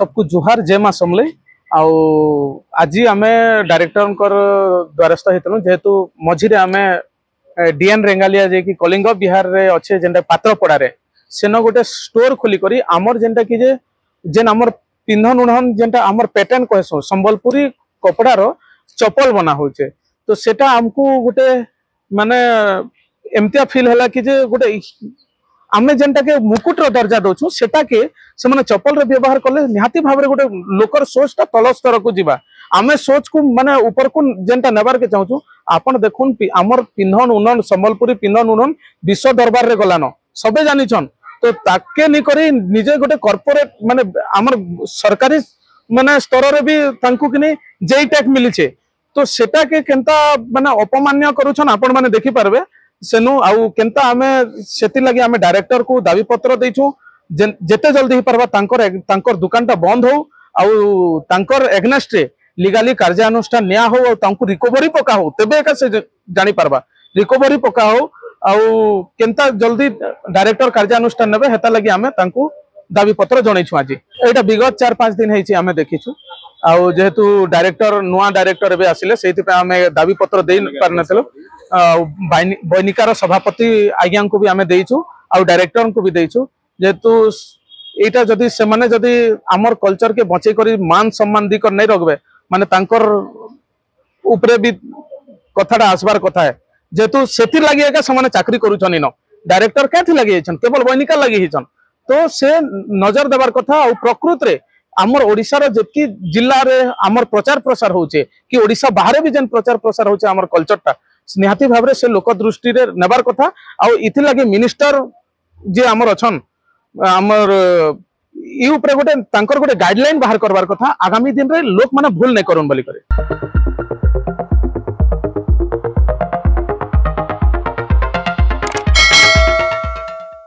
सबको जुहार जय माँ समले आउ आज आम डायरेक्टर द्वारस्थ होता जेहेतु मझीरे आम डीएन रेंगालिया जे कि कलिंग बिहार रे अच्छे जेनटा पात्रपड़ा रे सेन गोटे स्टोर खोलिक आमर जेनटा कि जेन आमर पिंधन उड़न जेनटा आमर पैटर्न कहसु संबलपुरी कपड़ार चपल बना होचे तो सेटा आमको गोटे माने एमतिया फील है कि गोटे आम जेनटा के मुकुटर दर्जा दौचु सेटा के से माने चप्पल रे व्यवहार कले निहाती भाव रे गोटे लोकर सोच ता तल स्तर को जीवा आमे सोच को माने ऊपर को जेनटा नेबार के चाहूछु आपण देखुन आमर पिंधन उन्नन संबलपुरी पिंधन उन्नन विश्व दरबार रे गलानो सबे जानि छन तो ताके नि करी निजे गोटे कॉर्पोरेट माने आमर सरकारी माने स्तर रे भी तांकु किनी जेई टैग मिलिछे तो सेटा के केनता माने अपमान्य करूछन आपण माने देखि पारबे सेनु आउ केनता आमे सेति लागि आमे डायरेक्टर को दाबी पत्र देइछु जेते जल्दी ही परबा तांकर दुकान ता बंद हो आउ तांकर एग्नेस्ट रे लीगली कार्यानुष्ठान निया हो और तांको रिकवरी पका हो तबे का से जानि परबा रिकवरी पका हो आउ केनता जल्दी डायरेक्टर कार्यानुष्ठान नेबे हेता लागि आमे तांको दाबी पत्र जणैछु आज एटा विगत 4-5 दिन हेछि आमे देखिछु आउ जेहेतु डायरेक्टर नुआ डायरेक्टर एबे आसिले सेति पे आमे दाबी पत्र देइ पारनथलो बैनिकार सभापति आज्ञा को भी आमे देइछु आउ डायरेक्टर को भी देइछु जेहेतु एटा जदि से माने जदि आमर कल्चर के बचे करी मान सम्मान दी कर नहीं रखबे माने तांकर ऊपरे भी कथाटा आसबार कथा है जेहेतु सेति लागि एका समाने चाकरी करूछन इन डायरेक्टर काथि लागि छन केवल बैनिकार लागि हिचन तो से नजर देबार कथा और प्रकृत रे आमर ओडिसा रो जेति जिल्ला रे आमर प्रचार प्रसार होचे कि ओडिसा बाहर भी जेन प्रचार प्रसार होचे आमर कल्चरटा निहाती भाव से लोक दृष्टि रे नेबार कथा आउ इथि लागि मिनिस्टर जे आमर अछन आमर ई ऊपर गोटे तांकर गोटे गाइडलाइन बाहर करबार कथा आगामी दिन रे लोक माने भूल नै करन बोली करे।